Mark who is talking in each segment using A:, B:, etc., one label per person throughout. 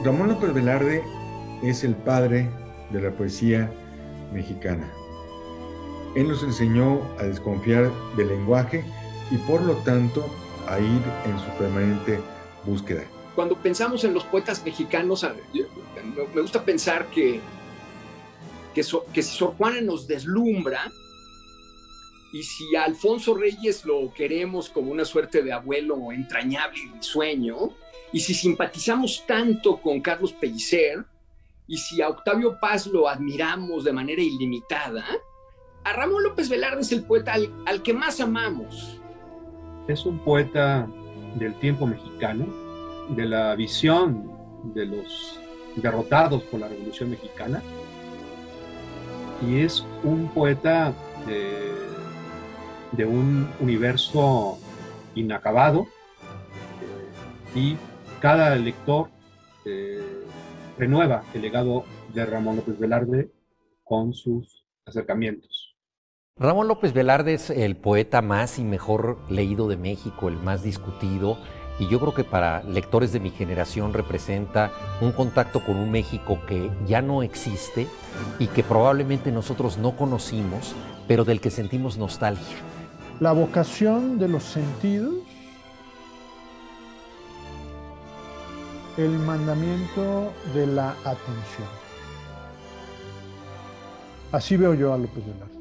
A: Ramón López Velarde es el padre de la poesía mexicana. Él nos enseñó a desconfiar del lenguaje y por lo tanto a ir en su permanente búsqueda.
B: Cuando pensamos en los poetas mexicanos, me gusta pensar que si Sor Juana nos deslumbra y si a Alfonso Reyes lo queremos como una suerte de abuelo entrañable y risueño, y si simpatizamos tanto con Carlos Pellicer, y si a Octavio Paz lo admiramos de manera ilimitada, a Ramón López Velarde es el poeta al que más amamos.
C: Es un poeta del tiempo mexicano, de la visión de los derrotados por la Revolución Mexicana, y es un poeta de un universo inacabado, y cada lector renueva el legado de Ramón López Velarde con sus acercamientos.
D: Ramón López Velarde es el poeta más y mejor leído de México, el más discutido, y yo creo que para lectores de mi generación representa un contacto con un México que ya no existe y que probablemente nosotros no conocimos, pero del que sentimos nostalgia.
E: La vocación de los sentidos, el mandamiento de la atención. Así veo yo a López Velarde.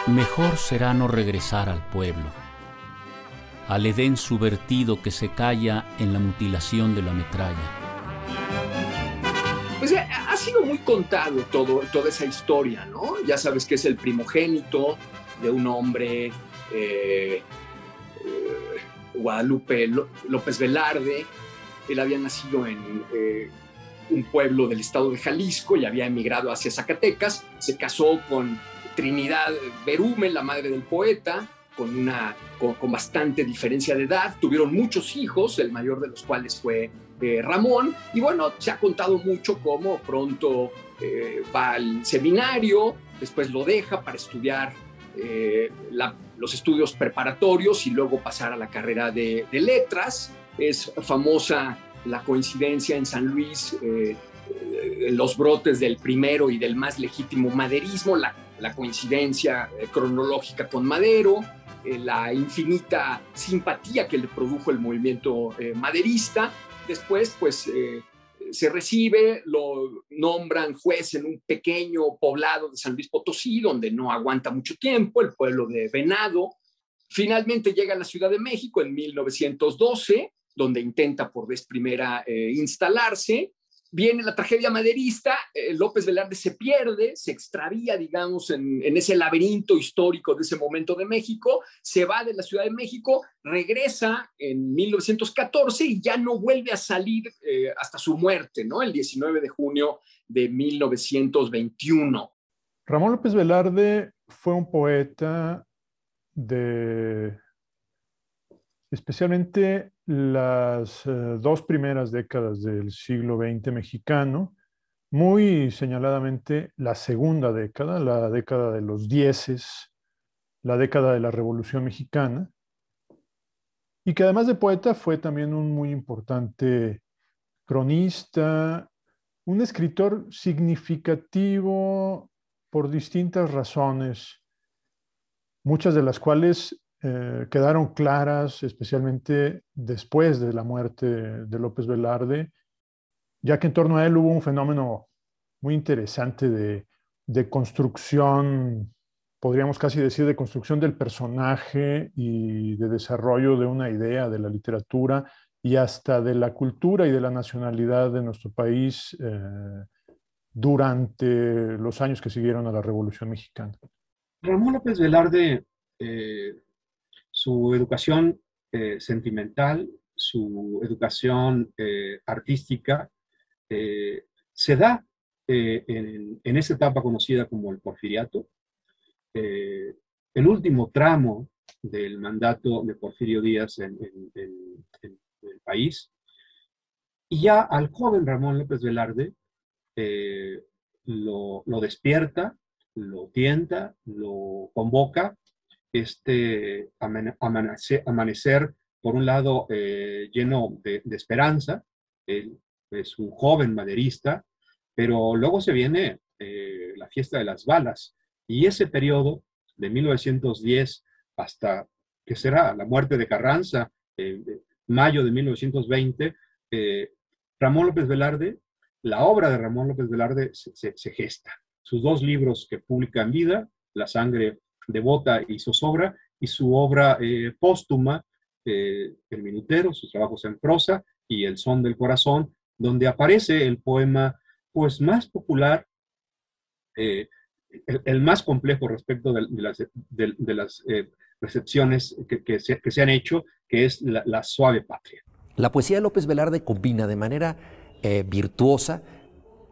F: Mejor será no regresar al pueblo, al Edén subvertido que se calla en la mutilación de la metralla.
B: Pues ha sido muy contado toda esa historia, ¿no? Ya sabes que es el primogénito de un hombre, Guadalupe López Velarde. Él había nacido en un pueblo del estado de Jalisco y había emigrado hacia Zacatecas. Se casó con Trinidad Berumen, la madre del poeta, con bastante diferencia de edad. Tuvieron muchos hijos, el mayor de los cuales fue Ramón. Y bueno, se ha contado mucho cómo pronto va al seminario, después lo deja para estudiar los estudios preparatorios y luego pasar a la carrera de letras. Es famosa la coincidencia en San Luis, los brotes del primero y del más legítimo maderismo, la coincidencia cronológica con Madero, la infinita simpatía que le produjo el movimiento maderista. Después, pues, se recibe, lo nombran juez en un pequeño poblado de San Luis Potosí, donde no aguanta mucho tiempo, el pueblo de Venado. Finalmente llega a la Ciudad de México en 1912, donde intenta por vez primera instalarse. Viene la tragedia maderista, López Velarde se pierde, se extravía, digamos, en ese laberinto histórico de ese momento de México, se va de la Ciudad de México, regresa en 1914 y ya no vuelve a salir hasta su muerte, ¿no? El 19 de junio de 1921.
E: Ramón López Velarde fue un poeta de especialmente las dos primeras décadas del siglo XX mexicano, muy señaladamente la segunda década, la década de los dieces, la década de la Revolución Mexicana, y que además de poeta fue también un muy importante cronista, un escritor significativo por distintas razones, muchas de las cuales quedaron claras, especialmente después de la muerte de López Velarde, ya que en torno a él hubo un fenómeno muy interesante de construcción, podríamos casi decir, de construcción del personaje y de desarrollo de una idea de la literatura y hasta de la cultura y de la nacionalidad de nuestro país durante los años que siguieron a la Revolución Mexicana.
C: Ramón López Velarde, su educación sentimental, su educación artística, se da en esa etapa conocida como el Porfiriato, el último tramo del mandato de Porfirio Díaz en el país, y ya al joven Ramón López Velarde lo despierta, lo tienta, lo convoca, amanecer, por un lado, lleno de esperanza. Él es un joven maderista, pero luego se viene la fiesta de las balas, y ese periodo de 1910 hasta, que será la muerte de Carranza, mayo de 1920, Ramón López Velarde, la obra de Ramón López Velarde se gesta. Sus dos libros que publica en vida, La sangre devota y zozobra, y su obra póstuma, El minutero, sus trabajos en prosa, y El son del corazón, donde aparece el poema pues más popular, el más complejo respecto de las recepciones que se han hecho, que es la suave patria.
D: La poesía de López Velarde combina de manera virtuosa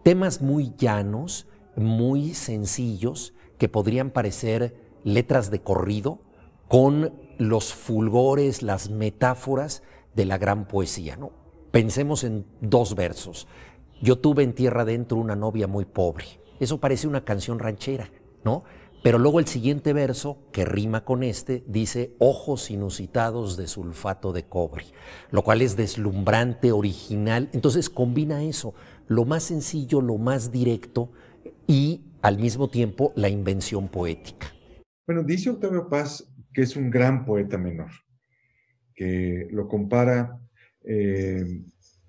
D: temas muy llanos, muy sencillos, que podrían parecer letras de corrido, con los fulgores, las metáforas de la gran poesía, ¿no? Pensemos en dos versos. Yo tuve en tierra adentro una novia muy pobre. Eso parece una canción ranchera, ¿no? Pero luego el siguiente verso, que rima con este, dice ojos inusitados de sulfato de cobre, lo cual es deslumbrante, original. Entonces combina eso, lo más sencillo, lo más directo y al mismo tiempo la invención poética.
A: Bueno, dice Octavio Paz que es un gran poeta menor, que lo compara,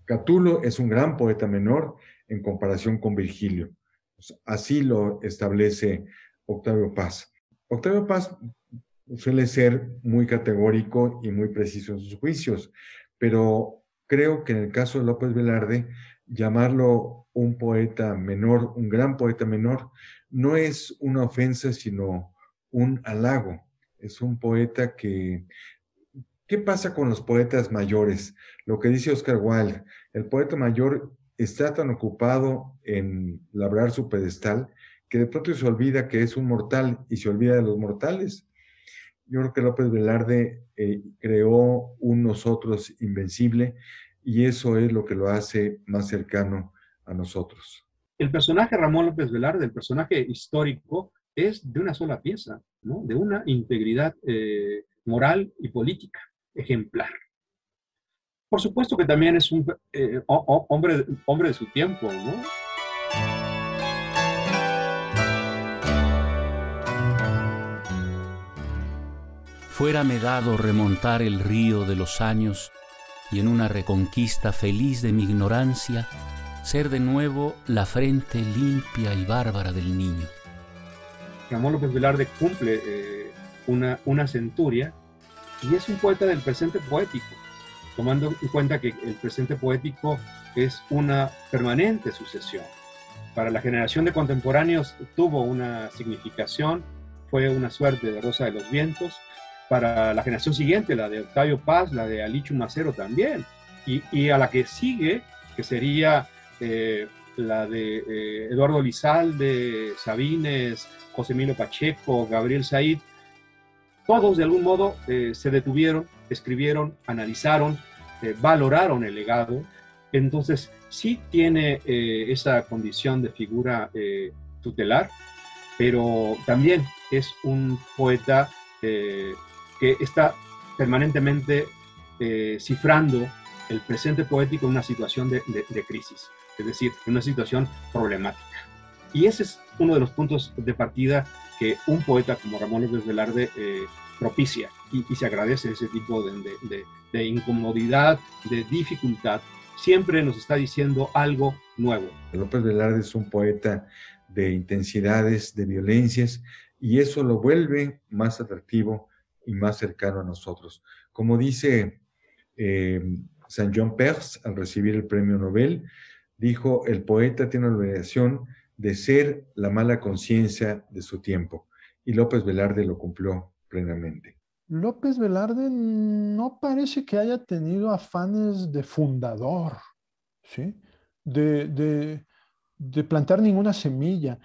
A: Catulo es un gran poeta menor en comparación con Virgilio. Así lo establece Octavio Paz. Octavio Paz suele ser muy categórico y muy preciso en sus juicios, pero creo que en el caso de López Velarde, llamarlo un poeta menor, un gran poeta menor, no es una ofensa, sino un halago. Es un poeta que... ¿Qué pasa con los poetas mayores? Lo que dice Oscar Wilde, el poeta mayor está tan ocupado en labrar su pedestal que de pronto se olvida que es un mortal y se olvida de los mortales. Yo creo que López Velarde creó un nosotros invencible y eso es lo que lo hace más cercano a nosotros.
C: El personaje Ramón López Velarde, el personaje histórico, es de una sola pieza, ¿no? De una integridad moral y política ejemplar. Por supuesto que también es un hombre de su tiempo, ¿no?
F: Fuérame dado remontar el río de los años y en una reconquista feliz de mi ignorancia, ser de nuevo la frente limpia y bárbara del niño.
C: Ramón López Velarde cumple una centuria y es un poeta del presente poético, tomando en cuenta que el presente poético es una permanente sucesión. Para la generación de contemporáneos tuvo una significación, fue una suerte de Rosa de los Vientos. Para la generación siguiente, la de Octavio Paz, la de Alichu Macero también, y a la que sigue, que sería la de Eduardo Lizalde, Sabines, José Emilio Pacheco, Gabriel Said, todos de algún modo se detuvieron, escribieron, analizaron, valoraron el legado. Entonces sí tiene esa condición de figura tutelar, pero también es un poeta que está permanentemente cifrando el presente poético en una situación de crisis, es decir, en una situación problemática. Y ese es uno de los puntos de partida que un poeta como Ramón López Velarde propicia, y se agradece ese tipo de incomodidad, de dificultad. Siempre nos está diciendo algo nuevo.
A: López Velarde es un poeta de intensidades, de violencias, y eso lo vuelve más atractivo y más cercano a nosotros. Como dice Saint John Perse al recibir el premio Nobel, dijo: el poeta tiene la obligación de ser la mala conciencia de su tiempo, y López Velarde lo cumplió plenamente.
E: López Velarde no parece que haya tenido afanes de fundador, ¿sí? de plantar ninguna semilla.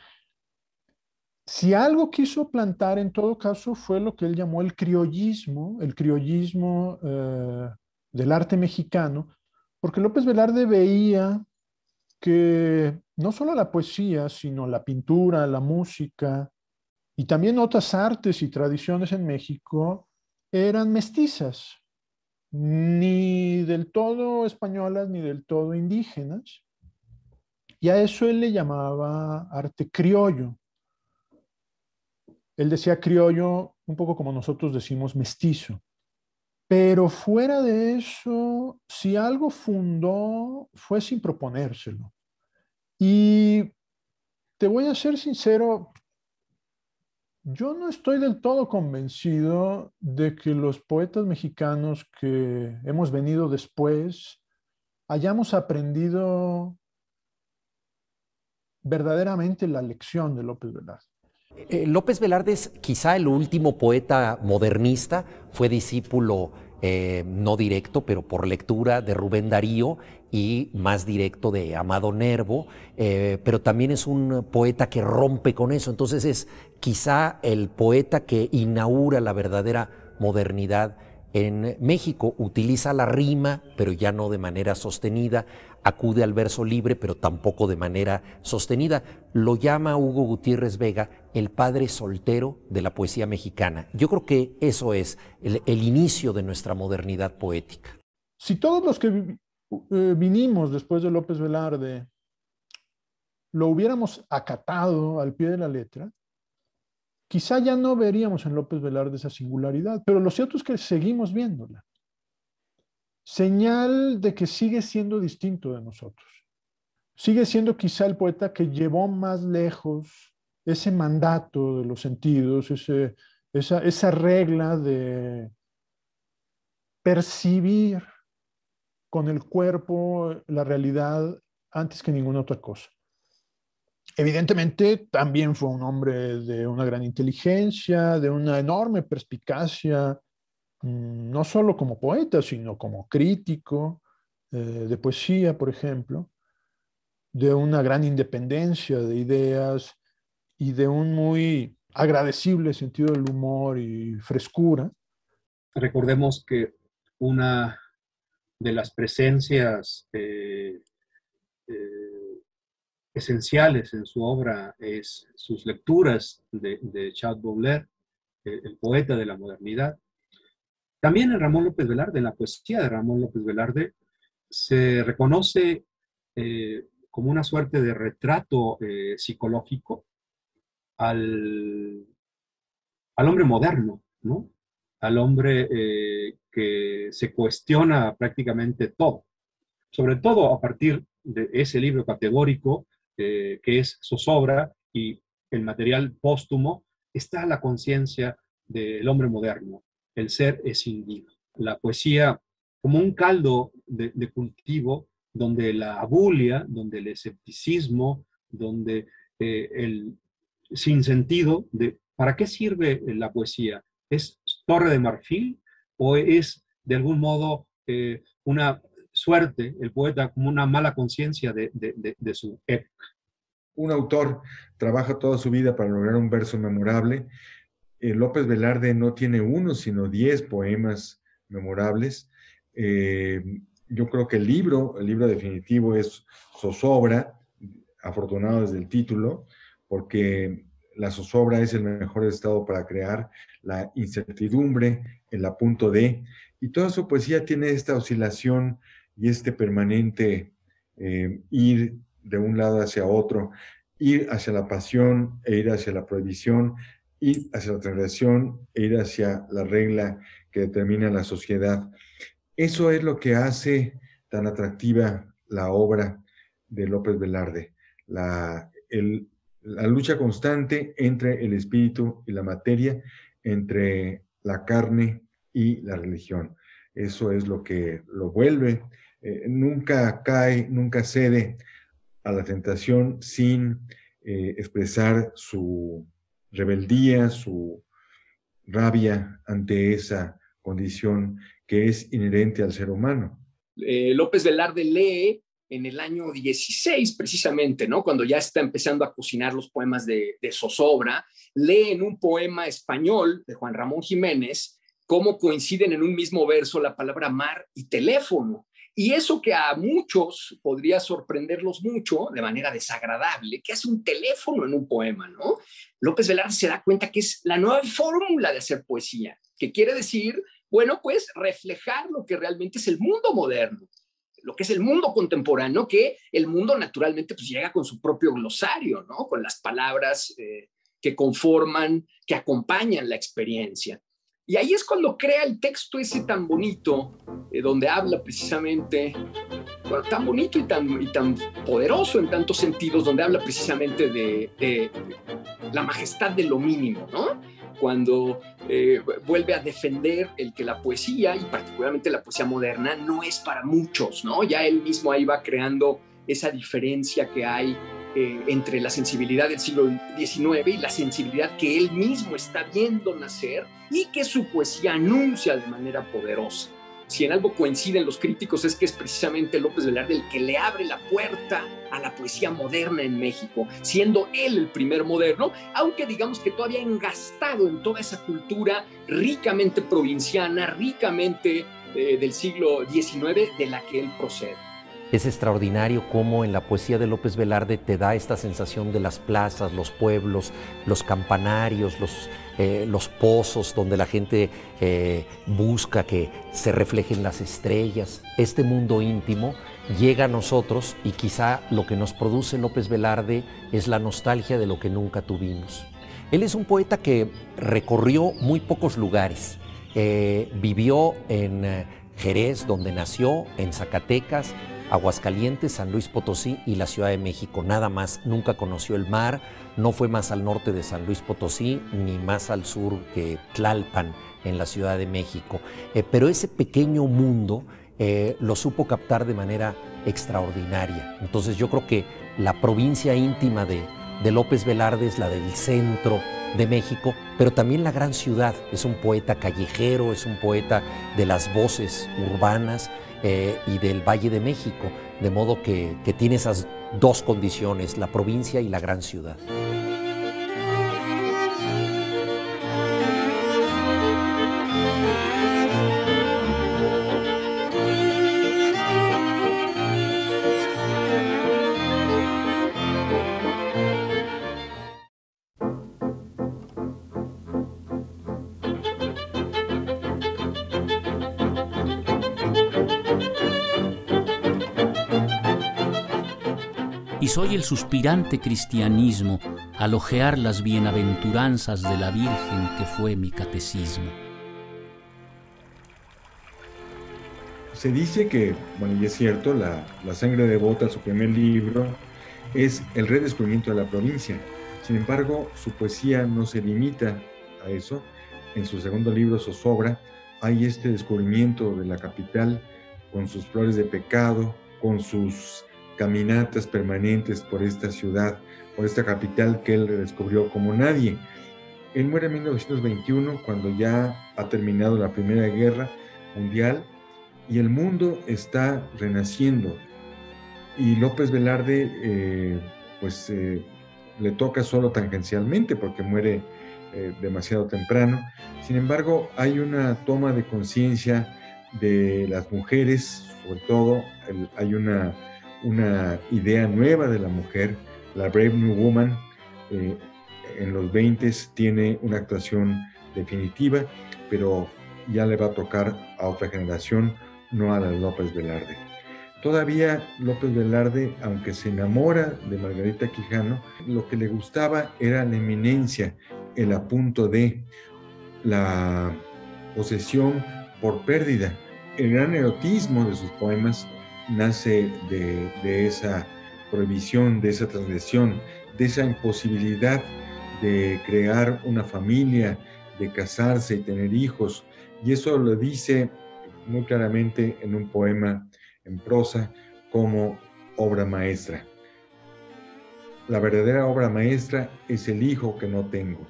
E: Si algo quiso plantar, en todo caso, fue lo que él llamó el criollismo del arte mexicano, porque López Velarde veía que no solo la poesía, sino la pintura, la música y también otras artes y tradiciones en México eran mestizas, ni del todo españolas ni del todo indígenas. Y a eso él le llamaba arte criollo. Él decía criollo un poco como nosotros decimos mestizo. Pero fuera de eso, si algo fundó, fue sin proponérselo. Y te voy a ser sincero, yo no estoy del todo convencido de que los poetas mexicanos que hemos venido después hayamos aprendido verdaderamente la lección de López Velarde.
D: López Velarde es quizá el último poeta modernista, fue discípulo no directo, pero por lectura de Rubén Darío y más directo de Amado Nervo, pero también es un poeta que rompe con eso, entonces es quizá el poeta que inaugura la verdadera modernidad en México. Utiliza la rima, pero ya no de manera sostenida, acude al verso libre, pero tampoco de manera sostenida. Lo llama Hugo Gutiérrez Vega el padre soltero de la poesía mexicana. Yo creo que eso es el inicio de nuestra modernidad poética.
E: Si todos los que vinimos después de López Velarde lo hubiéramos acatado al pie de la letra, quizá ya no veríamos en López Velarde esa singularidad, pero lo cierto es que seguimos viéndola. Señal de que sigue siendo distinto de nosotros. Sigue siendo quizá el poeta que llevó más lejos ese mandato de los sentidos, esa regla de percibir con el cuerpo la realidad antes que ninguna otra cosa. Evidentemente, también fue un hombre de una gran inteligencia, de una enorme perspicacia, no solo como poeta, sino como crítico de poesía, por ejemplo, de una gran independencia de ideas y de un muy agradecible sentido del humor y frescura.
C: Recordemos que una de las presencias esenciales en su obra es sus lecturas de Charles Baudelaire, el poeta de la modernidad. También en Ramón López Velarde, en la poesía de Ramón López Velarde, se reconoce como una suerte de retrato psicológico al hombre moderno, ¿no? Al hombre que se cuestiona prácticamente todo, sobre todo a partir de ese libro categórico que es Zozobra, y el material póstumo está la conciencia del hombre moderno, el ser escindido. La poesía como un caldo de cultivo donde la abulia, donde el escepticismo, donde el sinsentido de ¿para qué sirve la poesía? ¿Es torre de marfil o es de algún modo una suerte, el poeta como una mala conciencia de su época?
A: Un autor trabaja toda su vida para lograr un verso memorable. López Velarde no tiene uno, sino 10 poemas memorables. Yo creo que el libro definitivo es Zozobra, afortunado desde el título, porque la zozobra es el mejor estado para crear, la incertidumbre, el apunto de, y toda su poesía tiene esta oscilación y este permanente ir de un lado hacia otro, ir hacia la pasión e ir hacia la prohibición, ir hacia la transgresión e ir hacia la regla que determina la sociedad. Eso es lo que hace tan atractiva la obra de López Velarde, la lucha constante entre el espíritu y la materia, entre la carne y la religión. Eso es lo que lo vuelve. Nunca cae, nunca cede a la tentación sin expresar su rebeldía, su rabia ante esa condición que es inherente al ser humano.
B: López Velarde lee en el año 16, precisamente, ¿no? Cuando ya está empezando a cocinar los poemas de zozobra, lee en un poema español de Juan Ramón Jiménez cómo coinciden en un mismo verso la palabra mar y teléfono. Y eso que a muchos podría sorprenderlos mucho de manera desagradable, que hace un teléfono en un poema, ¿no? López Velarde se da cuenta que es la nueva fórmula de hacer poesía, que quiere decir, bueno, pues reflejar lo que realmente es el mundo moderno, lo que es el mundo contemporáneo, que el mundo naturalmente pues llega con su propio glosario, ¿no? Con las palabras que conforman, que acompañan la experiencia. Y ahí es cuando crea el texto ese tan bonito, donde habla precisamente, bueno, tan bonito y tan poderoso en tantos sentidos, donde habla precisamente de la majestad de lo mínimo, ¿no? Cuando vuelve a defender el que la poesía, y particularmente la poesía moderna, no es para muchos, ¿no? Ya él mismo ahí va creando esa diferencia que hay entre la sensibilidad del siglo XIX y la sensibilidad que él mismo está viendo nacer y que su poesía anuncia de manera poderosa. Si en algo coinciden los críticos es que es precisamente López Velarde el que le abre la puerta a la poesía moderna en México, siendo él el primer moderno, aunque digamos que todavía engastado en toda esa cultura ricamente provinciana, ricamente del siglo XIX de la que él procede.
D: Es extraordinario cómo en la poesía de López Velarde te da esta sensación de las plazas, los pueblos, los campanarios, los pozos donde la gente busca que se reflejen las estrellas. Este mundo íntimo llega a nosotros y quizá lo que nos produce López Velarde es la nostalgia de lo que nunca tuvimos. Él es un poeta que recorrió muy pocos lugares. Vivió en Jerez, donde nació, en Zacatecas, Aguascalientes, San Luis Potosí y la Ciudad de México, nada más. Nunca conoció el mar, no fue más al norte de San Luis Potosí, ni más al sur que Tlalpan, en la Ciudad de México. Pero ese pequeño mundo lo supo captar de manera extraordinaria. Entonces yo creo que la provincia íntima de López Velarde es la del centro de México, pero también la gran ciudad. Es un poeta callejero, es un poeta de las voces urbanas, y del Valle de México, de modo que tiene esas dos condiciones, la provincia y la gran ciudad.
F: Y soy el suspirante cristianismo al hojear las bienaventuranzas de la Virgen que fue mi catecismo.
A: Se dice que, bueno, y es cierto, la sangre devota, su primer libro, es el redescubrimiento de la provincia. Sin embargo, su poesía no se limita a eso. En su segundo libro, Zozobra, hay este descubrimiento de la capital con sus flores de pecado, con sus caminatas permanentes por esta ciudad, por esta capital que él redescubrió como nadie. Él muere en 1921, cuando ya ha terminado la Primera Guerra Mundial y el mundo está renaciendo. Y López Velarde le toca solo tangencialmente porque muere demasiado temprano. Sin embargo, hay una toma de conciencia de las mujeres, sobre todo hay una idea nueva de la mujer, la Brave New Woman. En los 20s tiene una actuación definitiva, pero ya le va a tocar a otra generación, no a la de López Velarde. Todavía López Velarde, aunque se enamora de Margarita Quijano, lo que le gustaba era la eminencia, el apunto de la posesión por pérdida. El gran erotismo de sus poemas nace de esa prohibición, de esa transgresión, de esa imposibilidad de crear una familia, de casarse y tener hijos. Y eso lo dice muy claramente en un poema en prosa como obra maestra. La verdadera obra maestra es el hijo que no tengo.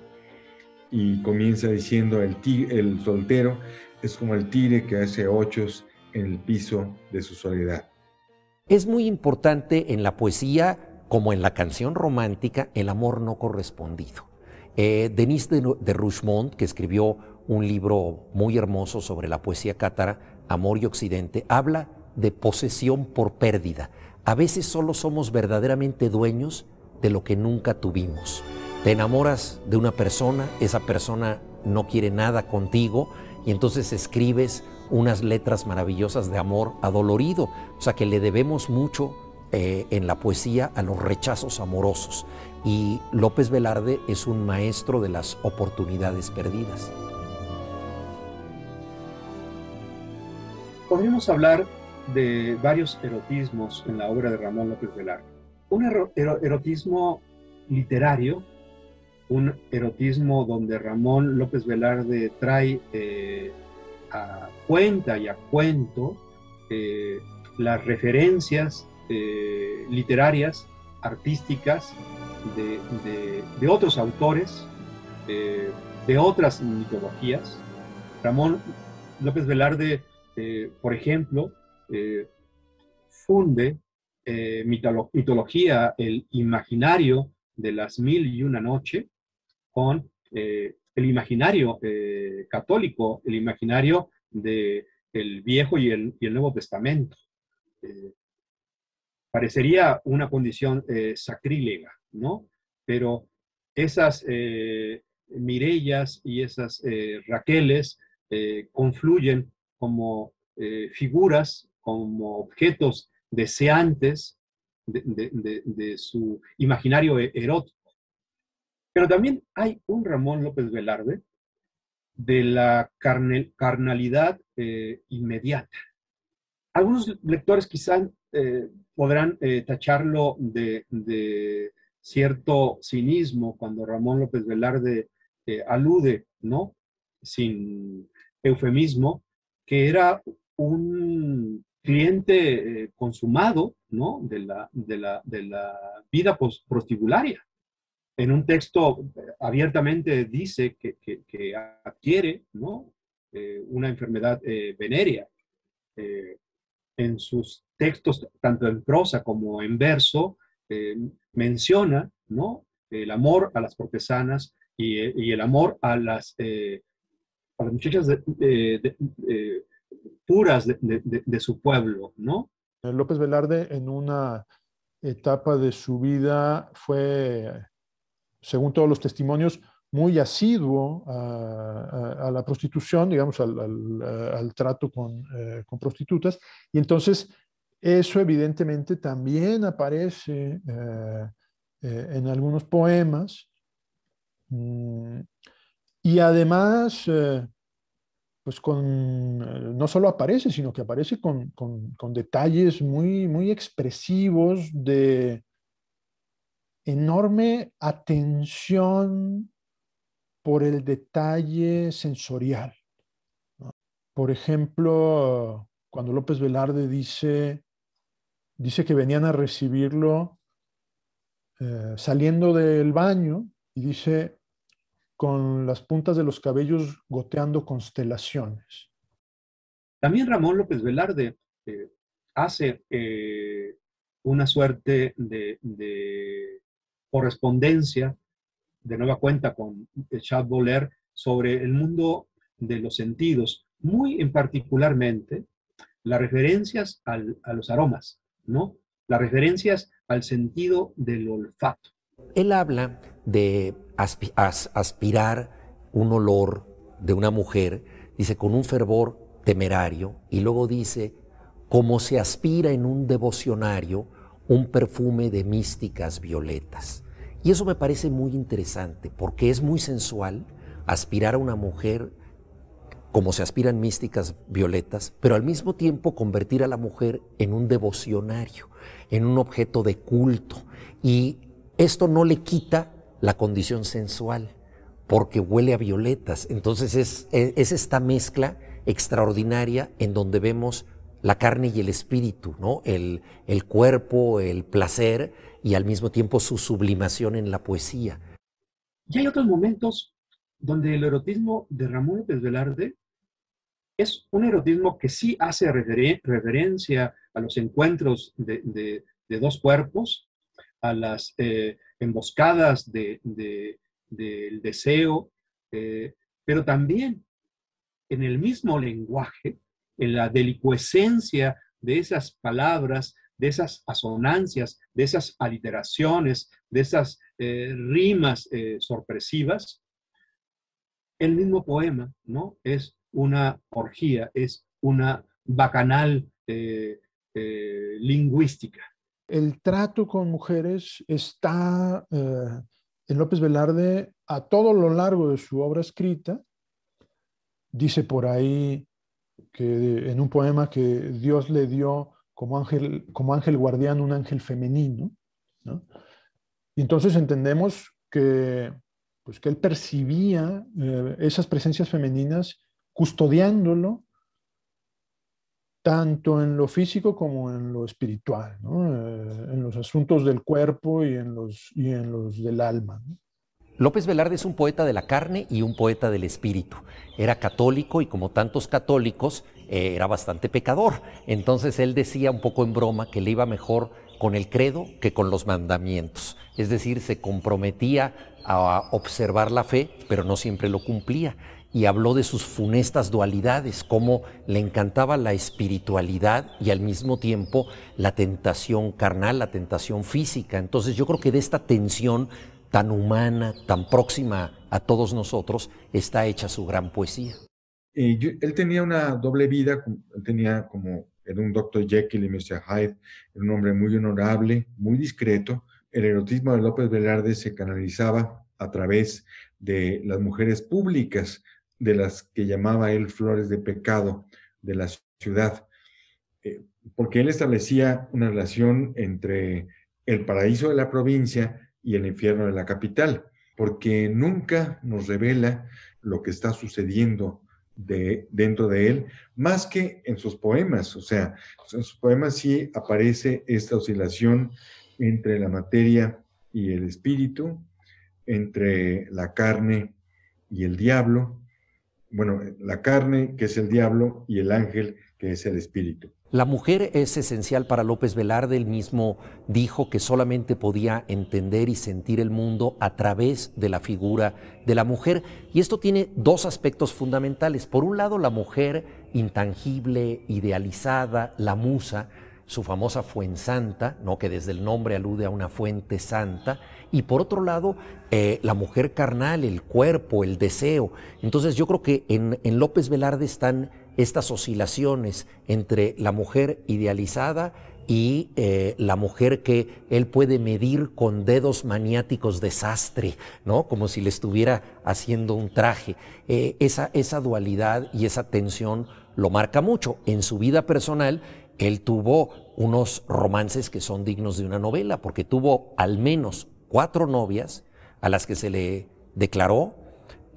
A: Y comienza diciendo, el soltero es como el tigre que hace ochos en el piso de su soledad.
D: Es muy importante en la poesía, como en la canción romántica, el amor no correspondido. Denis de Rougemont, que escribió un libro muy hermoso sobre la poesía cátara, Amor y Occidente, habla de posesión por pérdida. A veces solo somos verdaderamente dueños de lo que nunca tuvimos. Te enamoras de una persona, esa persona no quiere nada contigo y entonces escribes unas letras maravillosas de amor adolorido. O sea que le debemos mucho en la poesía a los rechazos amorosos. Y López Velarde es un maestro de las oportunidades perdidas.
C: Podríamos hablar de varios erotismos en la obra de Ramón López Velarde. Un erotismo literario, un erotismo donde Ramón López Velarde trae a cuenta y a cuento las referencias literarias, artísticas de otros autores, de otras mitologías. Ramón López Velarde, por ejemplo, funde mitología, el imaginario de las 1001 noche, con el imaginario católico, el imaginario del Viejo y el Nuevo Testamento. Parecería una condición sacrílega, ¿no? Pero esas Mireyas y esas Raqueles confluyen como figuras, como objetos deseantes de su imaginario erótico. Pero también hay un Ramón López Velarde de la carnalidad inmediata. Algunos lectores quizás podrán tacharlo de cierto cinismo cuando Ramón López Velarde alude, ¿no?, sin eufemismo, que era un cliente consumado, ¿no?, de la vida prostibularia. En un texto abiertamente dice que adquiere, ¿no?, una enfermedad venérea. En sus textos, tanto en prosa como en verso, menciona, ¿no?, el amor a las cortesanas y el amor a las muchachas puras de su pueblo, ¿no?
E: López Velarde en una etapa de su vida fue, según todos los testimonios, muy asiduo a la prostitución, digamos, al trato con prostitutas. Y entonces eso evidentemente también aparece en algunos poemas. Y además, pues no solo aparece, sino que aparece con detalles muy expresivos de enorme atención por el detalle sensorial, ¿no? Por ejemplo, cuando López Velarde dice que venían a recibirlo saliendo del baño, y dice, con las puntas de los cabellos goteando constelaciones.
C: También Ramón López Velarde hace una suerte de correspondencia de nueva cuenta con Charles Baudelaire sobre el mundo de los sentidos, muy en particularmente las referencias a los aromas, ¿no? Las referencias al sentido del olfato.
D: Él habla de aspirar un olor de una mujer, dice, con un fervor temerario, y luego dice, como se aspira en un devocionario un perfume de místicas violetas. Y eso me parece muy interesante, porque es muy sensual aspirar a una mujer como se aspiran místicas violetas, pero al mismo tiempo convertir a la mujer en un devocionario, en un objeto de culto. Y esto no le quita la condición sensual, porque huele a violetas. Entonces es esta mezcla extraordinaria en donde vemos la carne y el espíritu, ¿no? El cuerpo, el placer y al mismo tiempo su sublimación en la poesía.
C: Y hay otros momentos donde el erotismo de Ramón López Velarde es un erotismo que sí hace referencia a los encuentros de dos cuerpos, a las emboscadas del deseo, pero también en el mismo lenguaje, en la delicuescencia de esas palabras, de esas asonancias, de esas aliteraciones, de esas rimas sorpresivas. El mismo poema, ¿no? Es una orgía, es una bacanal lingüística.
E: El trato con mujeres está en López Velarde a todo lo largo de su obra escrita. Dice por ahí que en un poema que Dios le dio como ángel guardián un ángel femenino, ¿no? Y entonces entendemos que, pues, que él percibía esas presencias femeninas custodiándolo tanto en lo físico como en lo espiritual, ¿no? En los asuntos del cuerpo y en los del alma, ¿no?
D: López Velarde es un poeta de la carne y un poeta del espíritu. Era católico y como tantos católicos era bastante pecador. Entonces él decía un poco en broma que le iba mejor con el credo que con los mandamientos. Es decir, se comprometía a observar la fe, pero no siempre lo cumplía. Y habló de sus funestas dualidades, cómo le encantaba la espiritualidad y al mismo tiempo la tentación carnal, la tentación física. Entonces yo creo que de esta tensión tan humana, tan próxima a todos nosotros, está hecha su gran poesía.
A: Él tenía una doble vida, era un Dr. Jekyll y Mr. Hyde, era un hombre muy honorable, muy discreto. El erotismo de López Velarde se canalizaba a través de las mujeres públicas, de las que llamaba él flores de pecado de la ciudad, porque él establecía una relación entre el paraíso de la provincia y el infierno de la capital, porque nunca nos revela lo que está sucediendo dentro de él, más que en sus poemas. O sea, en sus poemas sí aparece esta oscilación entre la materia y el espíritu, entre la carne y el diablo. Bueno, la carne, que es el diablo, y el ángel, que es el espíritu.
D: La mujer es esencial para López Velarde. Él mismo dijo que solamente podía entender y sentir el mundo a través de la figura de la mujer. Y esto tiene dos aspectos fundamentales. Por un lado, la mujer intangible, idealizada, la musa, su famosa fuensanta, ¿no? Que desde el nombre alude a una fuente santa. Y por otro lado, la mujer carnal, el cuerpo, el deseo. Entonces yo creo que en López Velarde están estas oscilaciones entre la mujer idealizada y la mujer que él puede medir con dedos maniáticos de sastre, ¿no? Como si le estuviera haciendo un traje. Esa dualidad y esa tensión lo marca mucho. En su vida personal, él tuvo unos romances que son dignos de una novela, porque tuvo al menos 4 novias a las que se le declaró.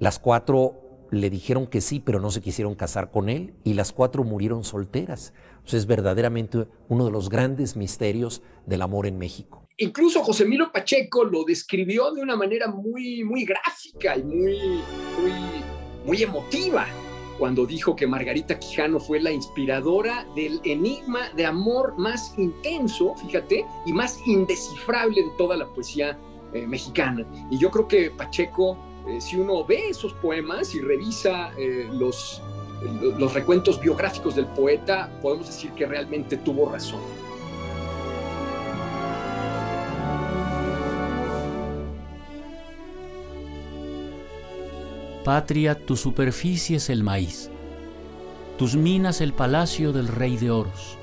D: Las 4 le dijeron que sí, pero no se quisieron casar con él, y las 4 murieron solteras. O sea, es verdaderamente uno de los grandes misterios del amor en México.
B: Incluso José Emilio Pacheco lo describió de una manera muy, muy gráfica y muy emotiva, cuando dijo que Margarita Quijano fue la inspiradora del enigma de amor más intenso, fíjate, y más indescifrable de toda la poesía mexicana. Y yo creo que Pacheco, si uno ve esos poemas y revisa los recuentos biográficos del poeta, podemos decir que realmente tuvo razón.
F: Patria, tu superficie es el maíz, tus minas el palacio del rey de oros,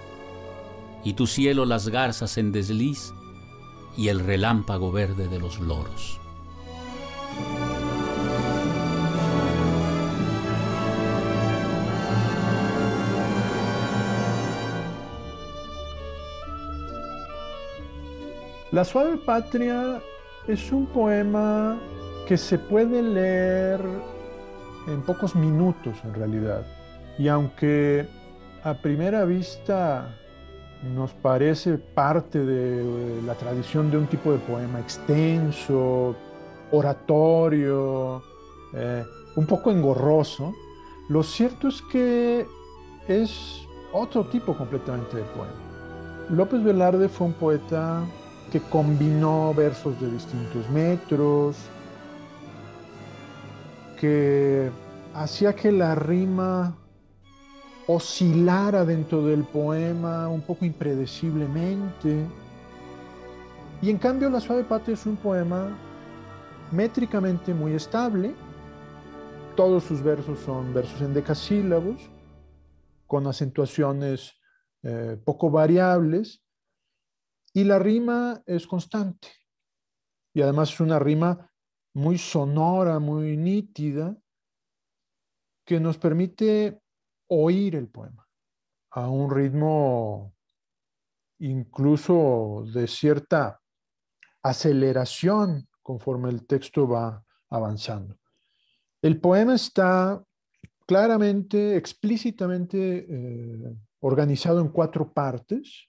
F: y tu cielo las garzas en desliz y el relámpago verde de los loros.
E: La suave patria es un poema que se puede leer en pocos minutos en realidad. Y aunque a primera vista nos parece parte de la tradición de un tipo de poema extenso, oratorio, un poco engorroso, lo cierto es que es otro tipo completamente de poema. López Velarde fue un poeta que combinó versos de distintos metros, que hacía que la rima oscilara dentro del poema un poco impredeciblemente. Y en cambio La suave patria es un poema métricamente muy estable. Todos sus versos son versos en decasílabos, con acentuaciones poco variables, y la rima es constante. Y además es una rima muy sonora, muy nítida, que nos permite oír el poema a un ritmo incluso de cierta aceleración conforme el texto va avanzando. El poema está claramente, explícitamente organizado en 4 partes,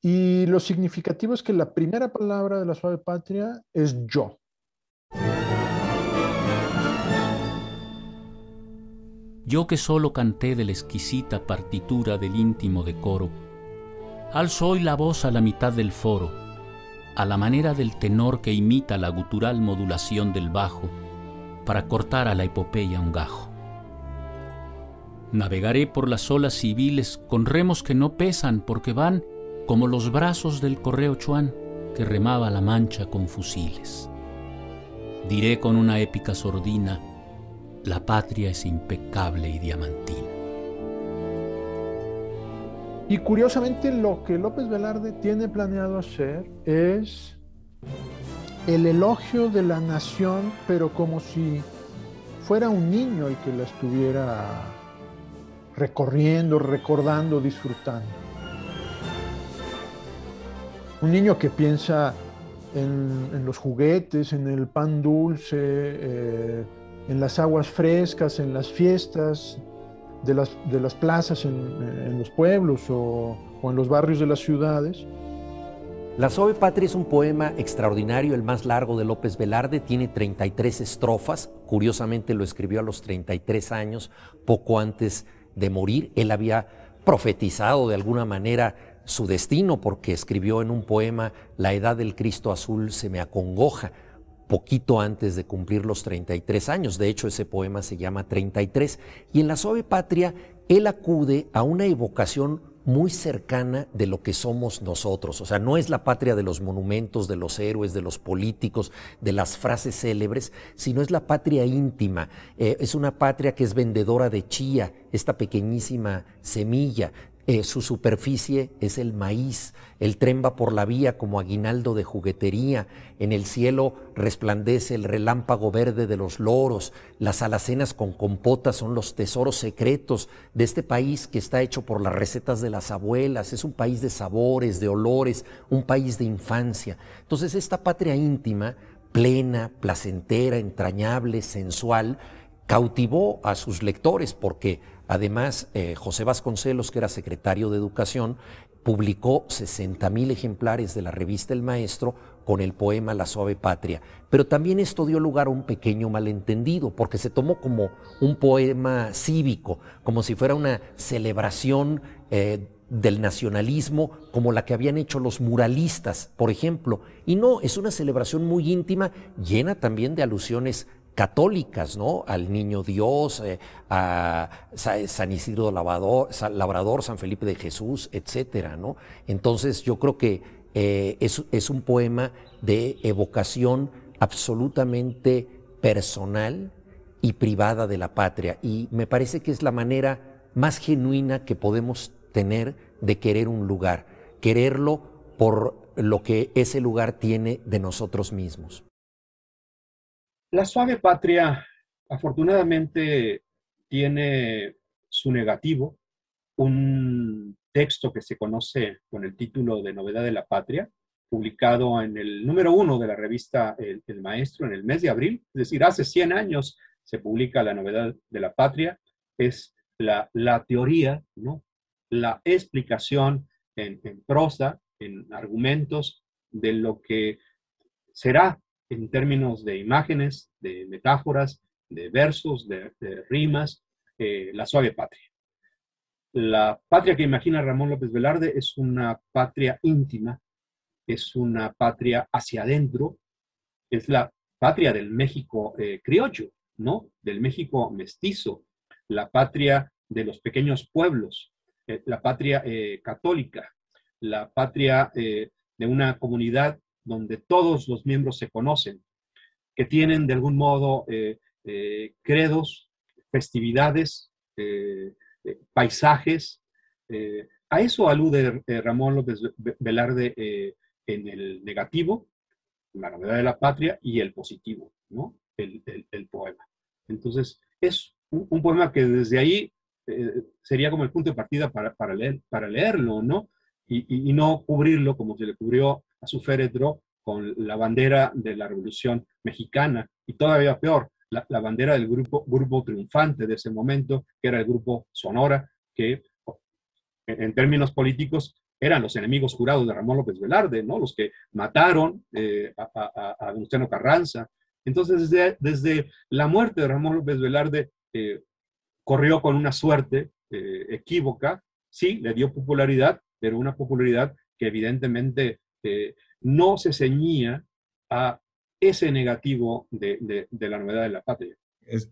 E: y lo significativo es que la primera palabra de La suave patria es yo.
F: Yo que solo canté de la exquisita partitura del íntimo decoro, alzo hoy la voz a la mitad del foro, a la manera del tenor que imita la gutural modulación del bajo, para cortar a la epopeya un gajo. Navegaré por las olas civiles con remos que no pesan porque van como los brazos del correo Chuan que remaba la Mancha con fusiles. Diré con una épica sordina: la patria es impecable y diamantina.
E: Y curiosamente lo que López Velarde tiene planeado hacer es el elogio de la nación, pero como si fuera un niño el que la estuviera recorriendo, recordando, disfrutando. Un niño que piensa en los juguetes, en el pan dulce, en las aguas frescas, en las fiestas de las plazas en los pueblos o en los barrios de las ciudades.
D: La suave patria es un poema extraordinario, el más largo de López Velarde, tiene 33 estrofas, curiosamente lo escribió a los 33 años, poco antes de morir. Él había profetizado de alguna manera su destino porque escribió en un poema: la edad del Cristo azul se me acongoja, poquito antes de cumplir los 33 años. De hecho, ese poema se llama 33. Y en La suave patria, él acude a una evocación muy cercana de lo que somos nosotros. O sea, no es la patria de los monumentos, de los héroes, de los políticos, de las frases célebres, sino es la patria íntima. Es una patria que es vendedora de chía, esta pequeñísima semilla. Su superficie es el maíz, el tren va por la vía como aguinaldo de juguetería, en el cielo resplandece el relámpago verde de los loros, las alacenas con compota son los tesoros secretos de este país que está hecho por las recetas de las abuelas. Es un país de sabores, de olores, un país de infancia. Entonces esta patria íntima, plena, placentera, entrañable, sensual, cautivó a sus lectores porque además José Vasconcelos, que era secretario de Educación, publicó 60,000 ejemplares de la revista El Maestro con el poema La suave patria. Pero también esto dio lugar a un pequeño malentendido, porque se tomó como un poema cívico, como si fuera una celebración del nacionalismo, como la que habían hecho los muralistas, por ejemplo. Y no, es una celebración muy íntima, llena también de alusiones católicas, ¿no? Al Niño Dios, a San Isidro Labrador, San Felipe de Jesús, etcétera, ¿no? Entonces yo creo que es un poema de evocación absolutamente personal y privada de la patria, y me parece que es la manera más genuina que podemos tener de querer un lugar, quererlo por lo que ese lugar tiene de nosotros mismos.
C: La suave patria, afortunadamente, tiene su negativo, un texto que se conoce con el título de Novedad de la Patria, publicado en el número 1 de la revista El Maestro en el mes de abril, es decir, hace 100 años se publica La Novedad de la Patria. Es la teoría, ¿no? La explicación en prosa, en argumentos, de lo que será en términos de imágenes, de metáforas, de versos, de rimas, la suave patria. La patria que imagina Ramón López Velarde es una patria íntima, es una patria hacia adentro, es la patria del México criollo, ¿no? Del México mestizo, la patria de los pequeños pueblos, la patria católica, la patria de una comunidad donde todos los miembros se conocen, que tienen de algún modo credos, festividades, paisajes. A eso alude Ramón López Velarde en el negativo, la novedad de la patria, y el positivo, ¿no? El poema. Entonces, es un poema que desde ahí sería como el punto de partida para leerlo, ¿no? Y no cubrirlo como se le cubrió a su féretro con la bandera de la Revolución Mexicana, y todavía peor, la bandera del grupo triunfante de ese momento, que era el grupo Sonora, que en términos políticos eran los enemigos jurados de Ramón López Velarde, ¿no? Los que mataron a Venustiano Carranza. Entonces, desde la muerte de Ramón López Velarde, corrió con una suerte equívoca. Sí, le dio popularidad, pero una popularidad que evidentemente no se ceñía a ese negativo de la novedad de la patria.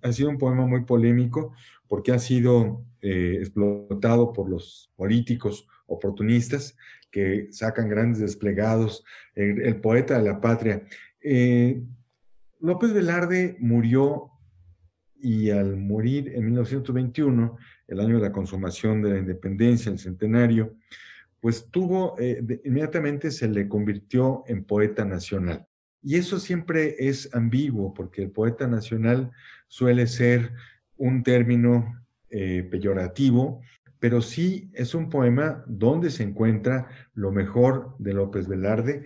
A: Ha sido un poema muy polémico porque ha sido explotado por los políticos oportunistas que sacan grandes desplegados, el poeta de la patria. López Velarde murió, y al morir en 1921, el año de la consumación de la independencia, el centenario, pues inmediatamente se le convirtió en poeta nacional. Y eso siempre es ambiguo, porque el poeta nacional suele ser un término peyorativo, pero sí es un poema donde se encuentra lo mejor de López Velarde,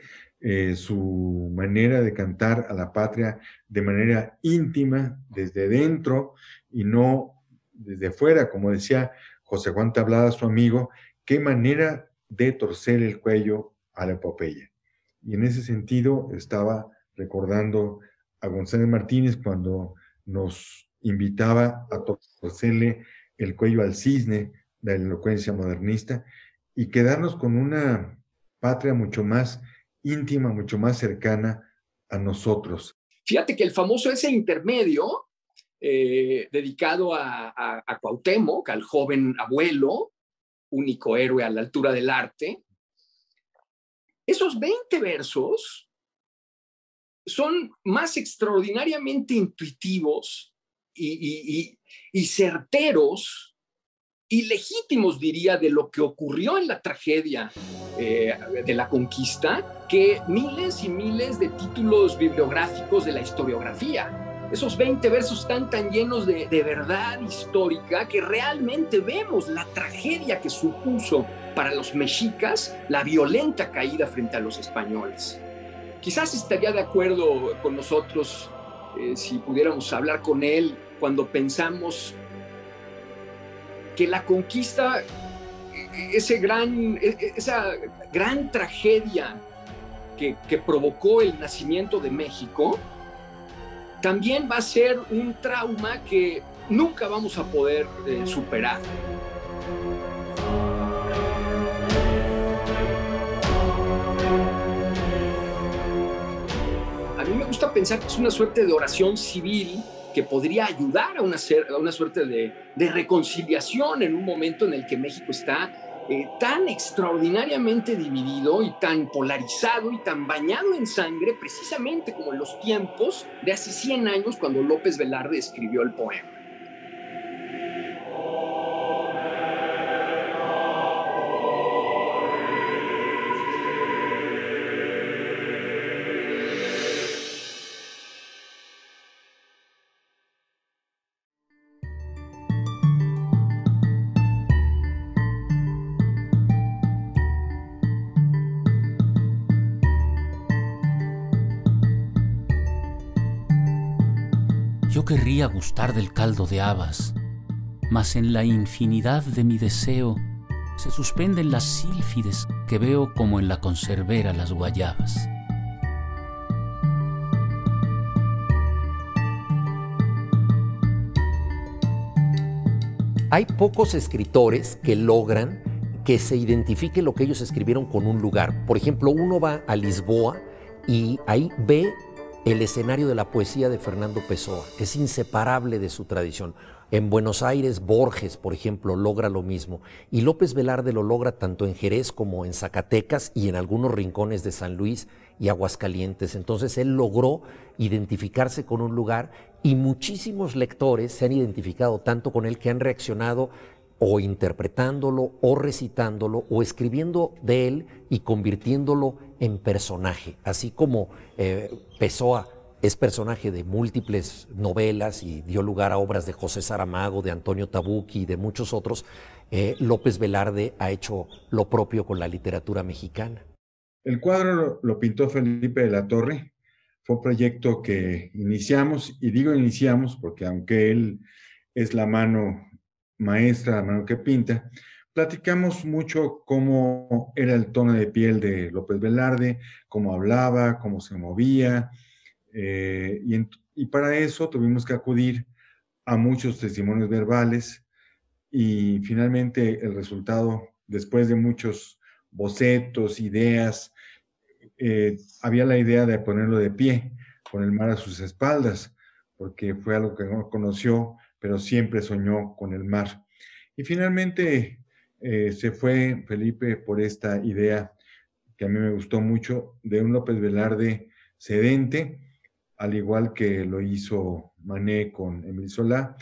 A: su manera de cantar a la patria de manera íntima, desde dentro y no desde fuera, como decía José Juan Tablada, su amigo, qué manera de torcer el cuello a la epopeya. Y en ese sentido estaba recordando a González Martínez cuando nos invitaba a torcerle el cuello al cisne de la elocuencia modernista y quedarnos con una patria mucho más íntima, mucho más cercana a nosotros.
B: Fíjate que el famoso ese intermedio dedicado a Cuauhtémoc, al joven abuelo, único héroe a la altura del arte, esos 20 versos son más extraordinariamente intuitivos y certeros y legítimos, diría, de lo que ocurrió en la tragedia de la conquista, que miles y miles de títulos bibliográficos de la historiografía. Esos 20 versos están tan llenos de verdad histórica que realmente vemos la tragedia que supuso para los mexicas la violenta caída frente a los españoles. Quizás estaría de acuerdo con nosotros si pudiéramos hablar con él cuando pensamos que la conquista, esa gran tragedia que provocó el nacimiento de México, también va a ser un trauma que nunca vamos a poder superar. A mí me gusta pensar que es una suerte de oración civil que podría ayudar a una suerte de reconciliación en un momento en el que México está tan extraordinariamente dividido y tan polarizado y tan bañado en sangre, precisamente como en los tiempos de hace 100 años cuando López Velarde escribió el poema.
F: Yo querría gustar del caldo de habas, mas en la infinidad de mi deseo se suspenden las sílfides que veo como en la conservera las guayabas.
D: Hay pocos escritores que logran que se identifique lo que ellos escribieron con un lugar. Por ejemplo, uno va a Lisboa y ahí ve el escenario de la poesía de Fernando Pessoa. Es inseparable de su tradición. En Buenos Aires, Borges, por ejemplo, logra lo mismo. Y López Velarde lo logra tanto en Jerez como en Zacatecas y en algunos rincones de San Luis y Aguascalientes. Entonces él logró identificarse con un lugar y muchísimos lectores se han identificado tanto con él que han reaccionado o interpretándolo o recitándolo o escribiendo de él y convirtiéndolo en personaje. Así como Pessoa es personaje de múltiples novelas y dio lugar a obras de José Saramago, de Antonio Tabucchi y de muchos otros, López Velarde ha hecho lo propio con la literatura mexicana.
A: El cuadro lo pintó Felipe de la Torre. Fue un proyecto que iniciamos, y digo iniciamos porque aunque él es la mano maestra, la mano que pinta, platicamos mucho cómo era el tono de piel de López Velarde, cómo hablaba, cómo se movía, y para eso tuvimos que acudir a muchos testimonios verbales y finalmente el resultado, después de muchos bocetos, ideas, había la idea de ponerlo de pie, con el mar a sus espaldas, porque fue algo que no conoció, pero siempre soñó con el mar. Y finalmente se fue Felipe por esta idea que a mí me gustó mucho, de un López Velarde sedente, al igual que lo hizo Manet con Émile Zola,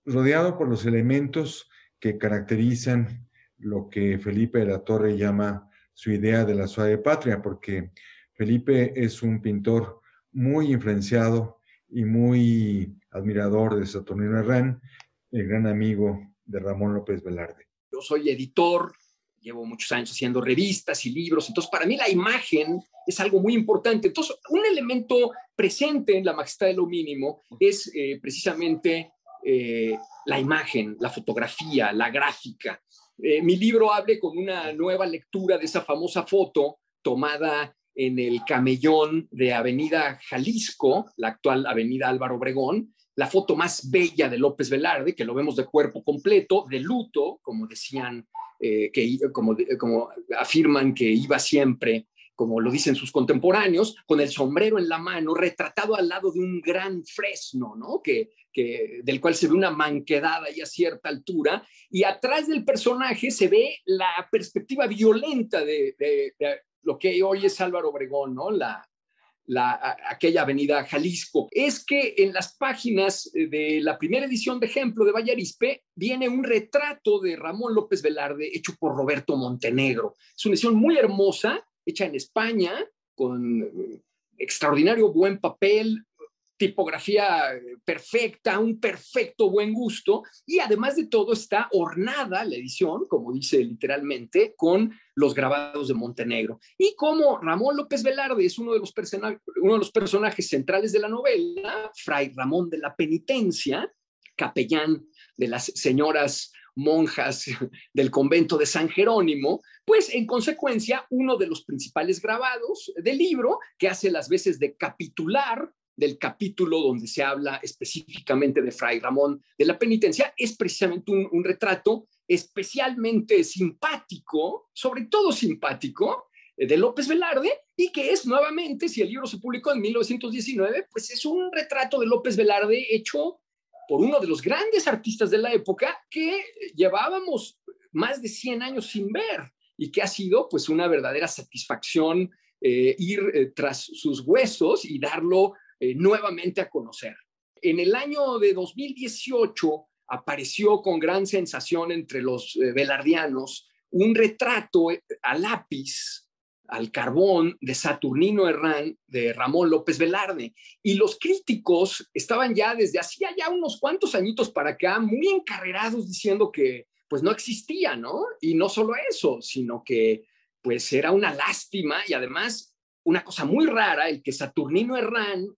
A: rodeado por los elementos que caracterizan lo que Felipe de la Torre llama su idea de la suave patria, porque Felipe es un pintor muy influenciado y muy admirador de Saturnino Herrán, el gran amigo de Ramón López Velarde.
B: Yo soy editor, llevo muchos años haciendo revistas y libros, entonces para mí la imagen es algo muy importante. Entonces, un elemento presente en La Majestad de lo Mínimo es precisamente la imagen, la fotografía, la gráfica. Mi libro abre con una nueva lectura de esa famosa foto tomada en el camellón de Avenida Jalisco, la actual Avenida Álvaro Obregón, la foto más bella de López Velarde, que lo vemos de cuerpo completo, de luto, como decían, como afirman que iba siempre, como lo dicen sus contemporáneos, con el sombrero en la mano, retratado al lado de un gran fresno, ¿no? Del cual se ve una manquedad ahí a cierta altura, y atrás del personaje se ve la perspectiva violenta de lo que hoy es Álvaro Obregón, ¿no? Aquella avenida Jalisco. Es que en las páginas de la primera edición de Ejemplo de Vallarispe viene un retrato de Ramón López Velarde hecho por Roberto Montenegro. Es una edición muy hermosa, hecha en España, con extraordinario buen papel, tipografía perfecta, un perfecto buen gusto, y además de todo está ornada la edición, como dice literalmente, con los grabados de Montenegro. Y como Ramón López Velarde es uno de los personajes centrales de la novela, Fray Ramón de la Penitencia, capellán de las señoras monjas del convento de San Jerónimo, pues en consecuencia uno de los principales grabados del libro, que hace las veces de capitular del capítulo donde se habla específicamente de Fray Ramón de la Penitencia, es precisamente un retrato especialmente simpático, sobre todo simpático, de López Velarde, y que es nuevamente, si el libro se publicó en 1919, pues es un retrato de López Velarde hecho por uno de los grandes artistas de la época que llevábamos más de 100 años sin ver, y que ha sido pues una verdadera satisfacción ir tras sus huesos y darlo nuevamente a conocer. En el año de 2018 apareció con gran sensación entre los velardianos un retrato a lápiz, al carbón, de Saturnino Herrán, de Ramón López Velarde. Y los críticos estaban ya desde hacía ya unos cuantos añitos para acá muy encarrerados diciendo que pues no existía, ¿no? Y no solo eso, sino que pues era una lástima y además una cosa muy rara el que Saturnino Herrán,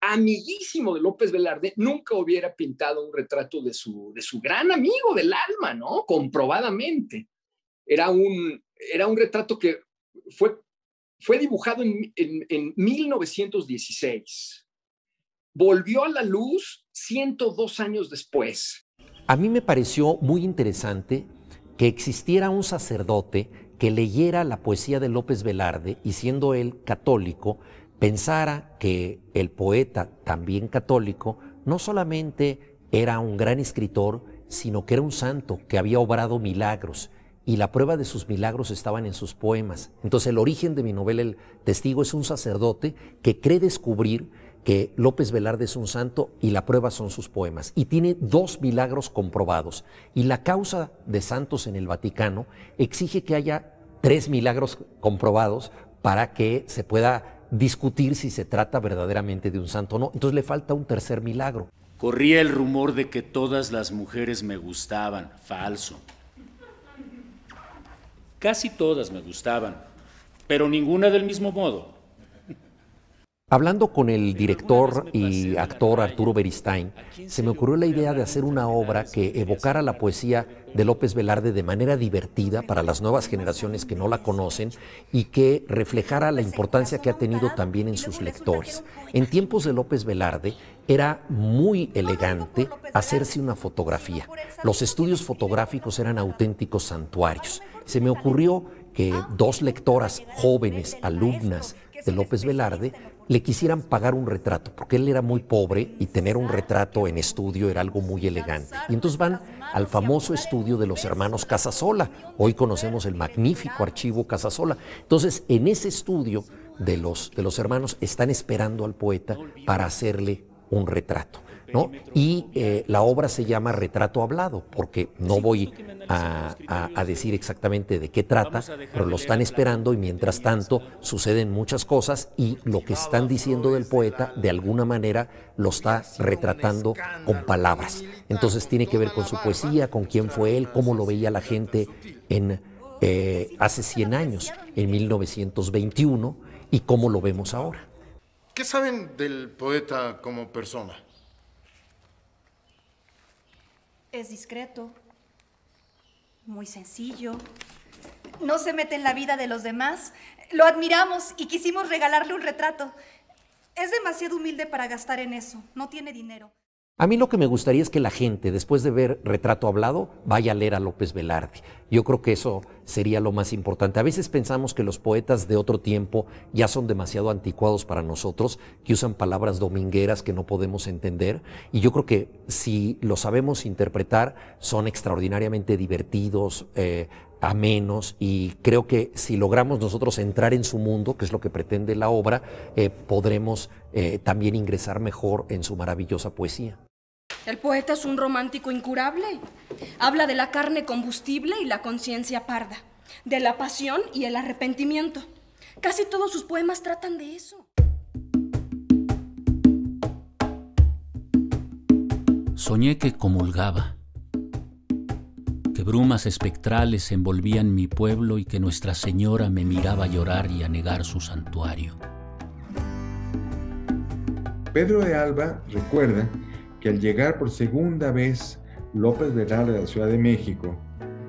B: amiguísimo de López Velarde, nunca hubiera pintado un retrato de su gran amigo del alma, ¿no? Comprobadamente. Era un retrato que fue dibujado en 1916. Volvió a la luz 102 años después.
D: A mí me pareció muy interesante que existiera un sacerdote que leyera la poesía de López Velarde y, siendo él católico, pensara que el poeta, también católico, no solamente era un gran escritor, sino que era un santo que había obrado milagros, y la prueba de sus milagros estaban en sus poemas. Entonces el origen de mi novela El Testigo es un sacerdote que cree descubrir que López Velarde es un santo y la prueba son sus poemas. Y tiene 2 milagros comprobados. Y la causa de santos en el Vaticano exige que haya 3 milagros comprobados para que se pueda discutir si se trata verdaderamente de un santo o no. Entonces le falta un tercer milagro.
G: Corría el rumor de que todas las mujeres me gustaban. Falso. Casi todas me gustaban, pero ninguna del mismo modo.
D: Hablando con el director y actor Arturo Beristain, se me ocurrió la idea de hacer una obra que evocara la poesía de López Velarde de manera divertida para las nuevas generaciones que no la conocen y que reflejara la importancia que ha tenido también en sus lectores. En tiempos de López Velarde era muy elegante hacerse una fotografía. Los estudios fotográficos eran auténticos santuarios. Se me ocurrió que 2 lectoras jóvenes, alumnas de López Velarde, le quisieran pagar un retrato, porque él era muy pobre y tener un retrato en estudio era algo muy elegante. Y entonces van al famoso estudio de los hermanos Casasola. Hoy conocemos el magnífico archivo Casasola. Entonces, en ese estudio de los hermanos están esperando al poeta para hacerle un retrato, ¿no? Y la obra se llama Retrato Hablado, porque no voy a decir exactamente de qué trata, pero lo están esperando y mientras tanto suceden muchas cosas y lo que están diciendo del poeta de alguna manera lo está retratando con palabras. Entonces tiene que ver con su poesía, con quién fue él, cómo lo veía la gente hace 100 años, en 1921, y cómo lo vemos ahora.
H: ¿Qué saben del poeta como persona?
I: Es discreto, muy sencillo, no se mete en la vida de los demás. Lo admiramos y quisimos regalarle un retrato. Es demasiado humilde para gastar en eso, no tiene dinero.
D: A mí lo que me gustaría es que la gente, después de ver Retrato Hablado, vaya a leer a López Velarde. Yo creo que eso sería lo más importante. A veces pensamos que los poetas de otro tiempo ya son demasiado anticuados para nosotros, que usan palabras domingueras que no podemos entender. Y yo creo que si lo sabemos interpretar, son extraordinariamente divertidos, amenos, y creo que si logramos nosotros entrar en su mundo, que es lo que pretende la obra, podremos también ingresar mejor en su maravillosa poesía.
J: El poeta es un romántico incurable. Habla de la carne combustible y la conciencia parda, de la pasión y el arrepentimiento. Casi todos sus poemas tratan de eso.
F: Soñé que comulgaba, que brumas espectrales envolvían mi pueblo y que Nuestra Señora me miraba llorar y anegar su santuario.
A: Pedro de Alba recuerda que al llegar por segunda vez López Velarde a la Ciudad de México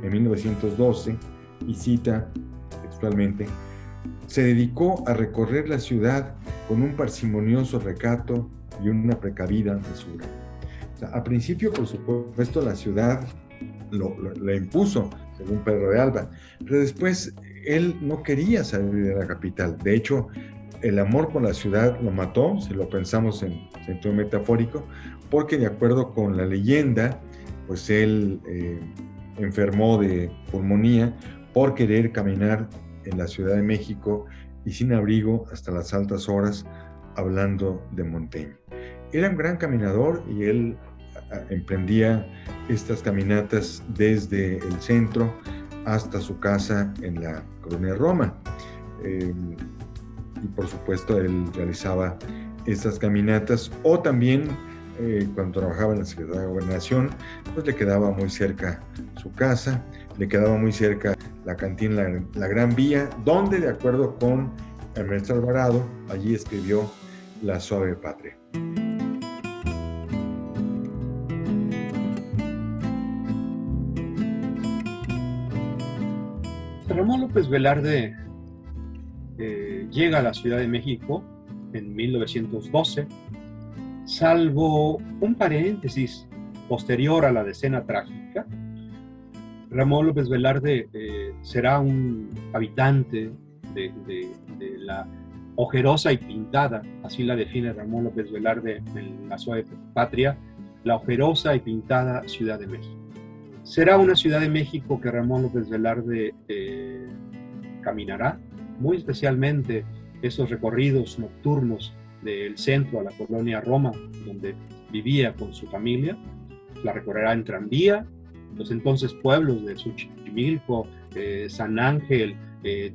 A: en 1912, y cita textualmente, se dedicó a recorrer la ciudad con un parsimonioso recato y una precavida mesura. O sea, al principio, por supuesto, la ciudad le impuso, según Pedro de Alba, pero después él no quería salir de la capital. De hecho, el amor por la ciudad lo mató, si lo pensamos en sentido metafórico, porque de acuerdo con la leyenda, pues él enfermó de pulmonía por querer caminar en la Ciudad de México y sin abrigo hasta las altas horas, hablando de Montaigne. Era un gran caminador y él emprendía estas caminatas desde el centro hasta su casa en la colonia Roma. Y por supuesto él realizaba estas caminatas, o también cuando trabajaba en la Secretaría de Gobernación, pues le quedaba muy cerca su casa, le quedaba muy cerca la cantina La Gran Vía, donde, de acuerdo con Ernesto Alvarado, allí escribió La Suave Patria.
C: Ramón López Velarde llega a la Ciudad de México en 1912, salvo un paréntesis posterior a la decena trágica, Ramón López Velarde será un habitante de la ojerosa y pintada, así la define Ramón López Velarde en La Suave Patria, la ojerosa y pintada Ciudad de México. Será una Ciudad de México que Ramón López Velarde caminará, muy especialmente esos recorridos nocturnos del centro a la colonia Roma, donde vivía con su familia. La recorrerá en tranvía, los entonces pueblos de Xochimilco, San Ángel,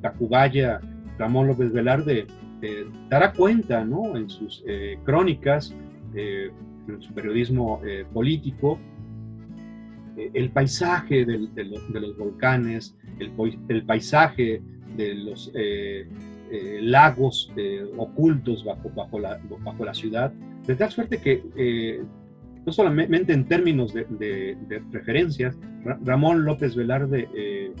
C: Tacubaya. Ramón López Velarde dará cuenta, ¿no?, en sus crónicas, en su periodismo político, el paisaje de los volcanes, el paisaje de los lagos ocultos bajo la ciudad, de tal suerte que no solamente en términos de referencias, Ramón López Velarde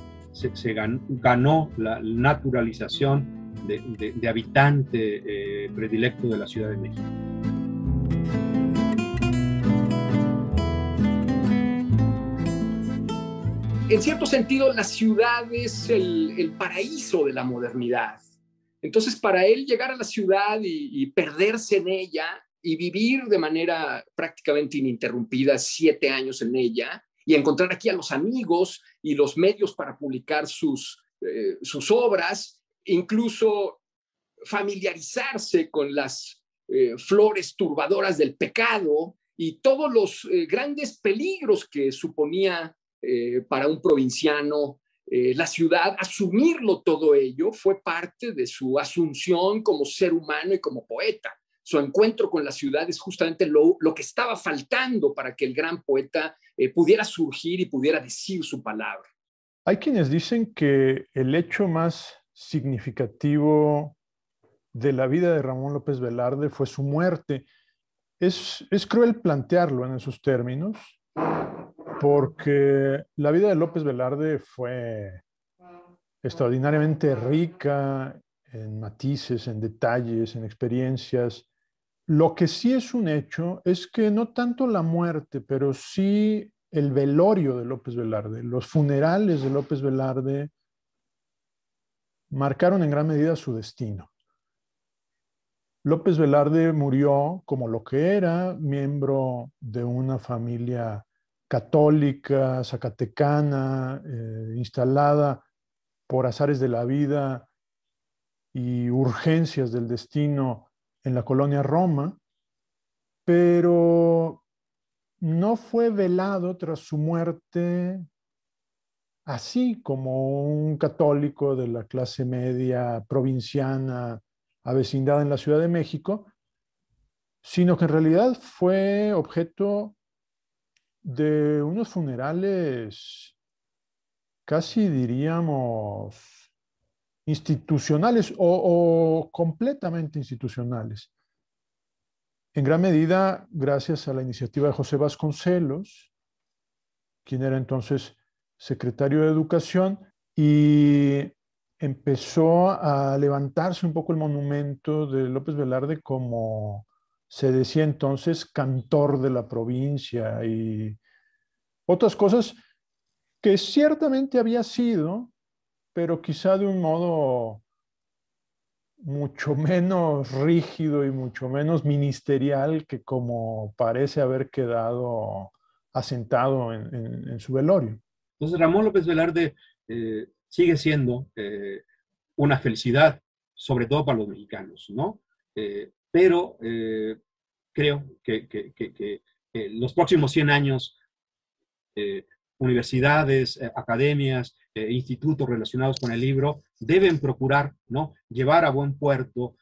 C: ganó la naturalización de habitante predilecto de la Ciudad de México.
B: En cierto sentido, la ciudad es el paraíso de la modernidad. Entonces, para él llegar a la ciudad y perderse en ella y vivir de manera prácticamente ininterrumpida 7 años en ella y encontrar aquí a los amigos y los medios para publicar sus obras, incluso familiarizarse con las flores turbadoras del pecado y todos los grandes peligros que suponía para un provinciano la ciudad, asumirlo todo ello fue parte de su asunción como ser humano y como poeta. Su encuentro con la ciudad es justamente lo que estaba faltando para que el gran poeta pudiera surgir y pudiera decir su palabra.
E: Hay quienes dicen que el hecho más significativo de la vida de Ramón López Velarde fue su muerte. Es cruel plantearlo en esos términos, porque la vida de López Velarde fue extraordinariamente rica en matices, en detalles, en experiencias. Lo que sí es un hecho es que no tanto la muerte, pero sí el velorio de López Velarde, los funerales de López Velarde marcaron en gran medida su destino. López Velarde murió como lo que era, miembro de una familia católica, zacatecana, instalada por azares de la vida y urgencias del destino en la colonia Roma, pero no fue velado tras su muerte así como un católico de la clase media provinciana avecindada en la Ciudad de México, sino que en realidad fue objeto de unos funerales casi diríamos institucionales o completamente institucionales. En gran medida gracias a la iniciativa de José Vasconcelos, quien era entonces secretario de Educación, y empezó a levantarse un poco el monumento de López Velarde como se decía entonces, cantor de la provincia y otras cosas que ciertamente había sido, pero quizá de un modo mucho menos rígido y mucho menos ministerial que como parece haber quedado asentado en su velorio.
C: Entonces Ramón López Velarde sigue siendo una felicidad, sobre todo para los mexicanos, ¿no? Pero creo que los próximos 100 años, universidades, academias, institutos relacionados con el libro deben procurar, ¿no?, llevar a buen puerto,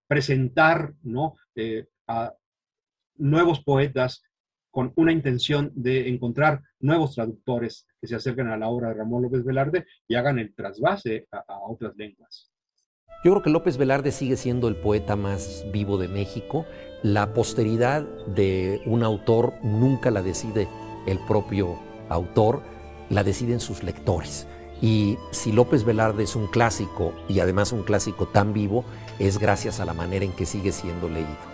C: presentar, ¿no?, a nuevos poetas con una intención de encontrar nuevos traductores que se acerquen a la obra de Ramón López Velarde y hagan el trasvase a otras lenguas.
D: Yo creo que López Velarde sigue siendo el poeta más vivo de México. La posteridad de un autor nunca la decide el propio autor, la deciden sus lectores. Y si López Velarde es un clásico, y además un clásico tan vivo, es gracias a la manera en que sigue siendo leído.